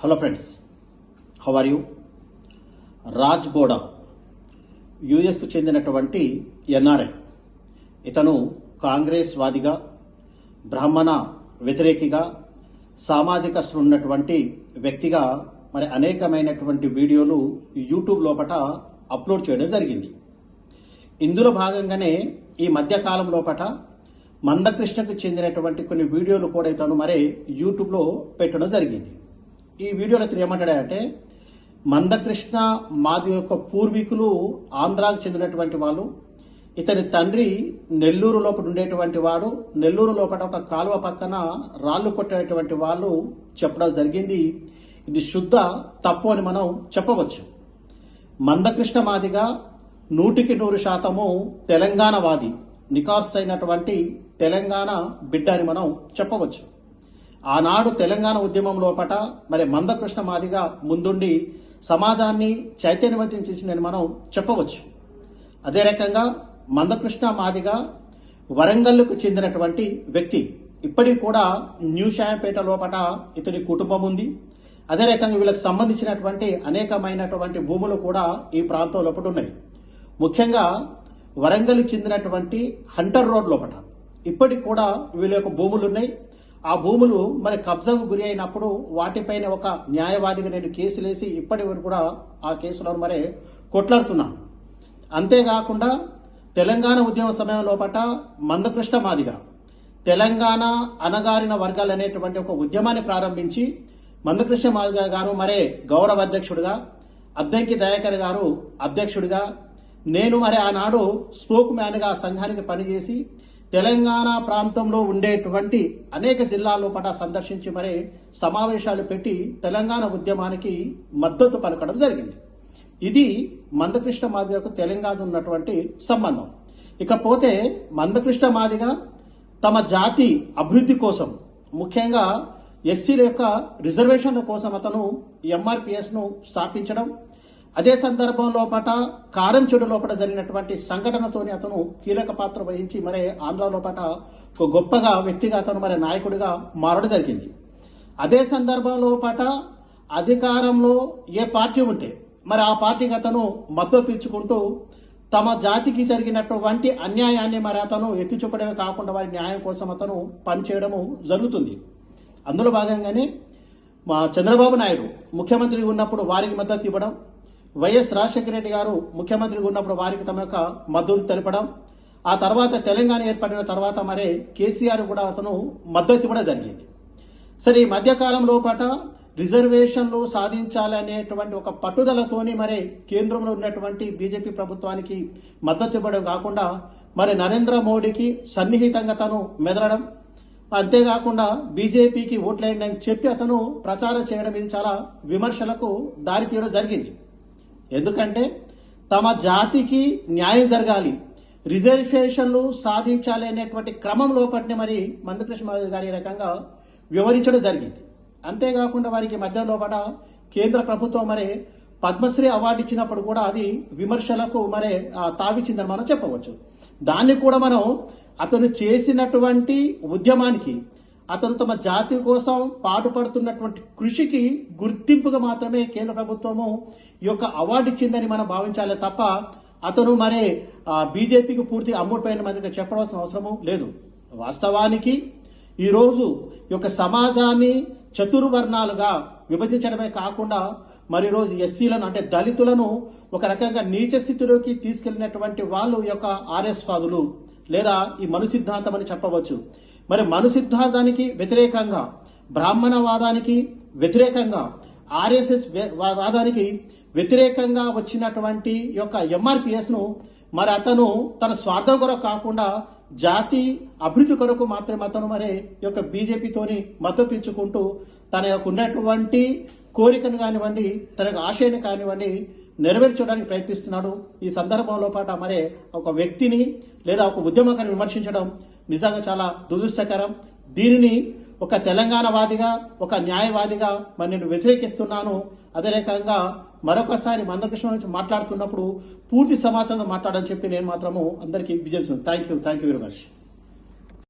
Hello friends, how are you? Raj Gowda యుఎస్కు చెందినటువంటి NRI. ఇతను కాంగ్రెస్ వాదిగా, బ్రాహ్మణ వ్యతిరేకిగా, సామాజిక ఉన్నటువంటి వ్యక్తిగా అనేకమైనటువంటి వీడియోలు యూట్యూబ్ లోపట అప్లోడ్ చేయడం జరిగింది. ఇందులో భాగంగానే ఈ మధ్యకాలం లోపట మందకృష్ణకు చెందినటువంటి కొన్ని వీడియోలు కూడా ఇతను యూట్యూబ్లో పెట్టడం జరిగింది. ఈ వీడియోలో ఇతను ఏమంటాడంటే, మందకృష్ణ మాది యొక్క పూర్వీకులు ఆంధ్రాకు చెందినటువంటి వాళ్ళు. ఇతని తండ్రి నెల్లూరు లోపల ఉండేటువంటి వాడు. నెల్లూరు లోపల ఒక కాలువ పక్కన రాళ్లు కొట్టేటువంటి వాళ్ళు చెప్పడం జరిగింది. ఇది శుద్ధ తప్పు అని మనం చెప్పవచ్చు. మందకృష్ణ మాదిగా 100% తెలంగాణ వాది, నికాస్ అయినటువంటి తెలంగాణ బిడ్డ అని మనం చెప్పవచ్చు. ఆనాడు తెలంగాణ ఉద్యమం లోపట మందకృష్ణ మాదిగా ముందుండి సమాజాన్ని చైతన్యవంతం చేసిందని మనం చెప్పవచ్చు. అదే రకంగా మందకృష్ణ మాదిగా వరంగల్కు చెందినటువంటి వ్యక్తి. ఇప్పటికి కూడా న్యూ షాయంపేట లోపట ఇతని కుటుంబం ఉంది. అదే రకంగా వీళ్ళకి సంబంధించినటువంటి అనేకమైనటువంటి భూములు కూడా ఈ ప్రాంతం లోపల ఉన్నాయి. ముఖ్యంగా వరంగల్కి చెందినటువంటి హంటర్ రోడ్ లోపట ఇప్పటికి కూడా వీళ్ళ యొక్క భూములు ఉన్నాయి. ఆ భూములు కబ్జాకు గురి అయినప్పుడు వాటిపైన ఒక న్యాయవాదిగా నేను కేసులేసి ఇప్పటి వరకు కూడా ఆ కేసులను కొట్లాడుతున్నాను. అంతేకాకుండా తెలంగాణ ఉద్యమ సమయం లోపట మందకృష్ణ మాదిగా తెలంగాణ అణగారిన వర్గాలు అనేటువంటి ఒక ఉద్యమాన్ని ప్రారంభించి మందకృష్ణ మాదిగా గారు గౌరవ అధ్యక్షుడిగా, అద్దంకి దయాకర్ గారు అధ్యక్షుడిగా, నేను ఆనాడు స్పోక్ మ్యాన్ గా సంఘానికి పనిచేసి తెలంగాణ ప్రాంతంలో ఉండేటువంటి అనేక జిల్లాల్లో సందర్శించి సమావేశాలు పెట్టి తెలంగాణ ఉద్యమానికి మద్దతు పలకడం జరిగింది. ఇది మందకృష్ణ మాదిగకు తెలంగాణ ఉన్నటువంటి సంబంధం. ఇకపోతే మందకృష్ణ మాదిగా తమ జాతి అభివృద్ధి కోసం, ముఖ్యంగా ఎస్సీల యొక్క రిజర్వేషన్ల కోసం అతను ఎంఆర్పిఎస్ ను స్థాపించడం, అదే సందర్భం లోపట కారంచెడు లోపల జరిగినటువంటి సంఘటనతోని అతను కీలక పాత్ర వహించి ఆంధ్ర లోపట ఒక గొప్పగా వ్యక్తిగా అతను నాయకుడిగా మారడం జరిగింది. అదే సందర్భం లోపట అధికారంలో ఏ పార్టీ ఉంటే ఆ పార్టీకి అతను మద్దతు ఇచ్చుకుంటూ తమ జాతికి జరిగినటువంటి అన్యాయాన్ని అతను ఎత్తి చూపడమే కాకుండా వారి న్యాయం కోసం అతను పనిచేయడము జరుగుతుంది. అందులో భాగంగానే చంద్రబాబు నాయుడు ముఖ్యమంత్రి ఉన్నప్పుడు వారికి మద్దతు ఇవ్వడం, వైఎస్ రాజశేఖర రెడ్డి గారు ముఖ్యమంత్రిగా ఉన్నప్పుడు వారికి తమ యొక్క మద్దతు తెలపడం, ఆ తర్వాత తెలంగాణ ఏర్పడిన తర్వాత కేసీఆర్ కూడా అతను మద్దతు ఇవ్వడం జరిగింది. సరే, ఈ మధ్యకాలం లోపట రిజర్వేషన్లు సాధించాలనేటువంటి ఒక పట్టుదలతోని కేంద్రంలో ఉన్నటువంటి బీజేపీ ప్రభుత్వానికి మద్దతు ఇవ్వడం కాకుండా నరేంద్ర మోడీకి సన్నిహితంగా తను మెదలడం, అంతేకాకుండా బీజేపీకి ఓట్లేయండి అని చెప్పి అతను ప్రచారం చేయడం, ఇది చాలా విమర్శలకు దారితీయడం జరిగింది. ఎందుకంటే తమ జాతికి న్యాయం జరగాలి, రిజర్వేషన్లు సాధించాలి అనేటువంటి క్రమం లోపట్నే మందకృష్ణ మాదిగ గారి రకంగా వివరించడం జరిగింది. అంతేకాకుండా వారికి మధ్య లోపల కేంద్ర ప్రభుత్వం పద్మశ్రీ అవార్డు ఇచ్చినప్పుడు కూడా అది విమర్శలకు తావిచ్చిందని మనం చెప్పవచ్చు. దాన్ని కూడా అతను చేసినటువంటి ఉద్యమానికి, అతను తమ జాతి కోసం పాటుపడుతున్నటువంటి కృషికి గుర్తింపుగా మాత్రమే కేంద్ర ప్రభుత్వము ఈ యొక్క అవార్డు ఇచ్చిందని మనం భావించాలి తప్ప అతను బీజేపీకి పూర్తిగా అమ్ముడుపోయిన మందిగా చెప్పవలసిన అవసరము లేదు. వాస్తవానికి ఈరోజు ఈ యొక్క సమాజాన్ని చతుర్వర్ణాలుగా విభజించడమే కాకుండా ఈరోజు ఎస్సీలను అంటే దళితులను ఒక రకంగా నీచ స్థితిలోకి తీసుకెళ్లినటువంటి వాళ్ళు యొక్క ఆర్ఎస్ వాదులు లేదా ఈ మను సిద్ధాంతం అని చెప్పవచ్చు. మను సిద్ధాంతానికి వ్యతిరేకంగా, బ్రాహ్మణవాదానికి వ్యతిరేకంగా, ఆర్ఎస్ఎస్ వాదానికి వ్యతిరేకంగా వచ్చినటువంటి యొక్క ఎంఆర్పిఎస్ ను అతను తన స్వార్థం కొరకు కాకుండా జాతి అభివృద్ధి కొరకు మాత్రమే అతను యొక్క బీజేపీతోని మద్దతు ఇచ్చుకుంటూ తన యొక్క ఉన్నటువంటి కోరికను కానివ్వండి, తన యొక్క ఆశయాన్ని కానివ్వండి నెరవేర్చడానికి ప్రయత్నిస్తున్నాడు. ఈ సందర్భంలో ఒక వ్యక్తిని లేదా ఒక ఉద్యమకాన్ని విమర్శించడం నిజంగా చాలా దురదృష్టకరం. దీనిని ఒక తెలంగాణ వాదిగా, ఒక న్యాయవాదిగా నేను వ్యతిరేకిస్తున్నాను. అదే రకంగా మరొకసారి మందకృష్ణ నుంచి మాట్లాడుతున్నప్పుడు పూర్తి సమాచారం మాట్లాడని చెప్పి నేను మాత్రము అందరికీ విజయం. Thank you very much.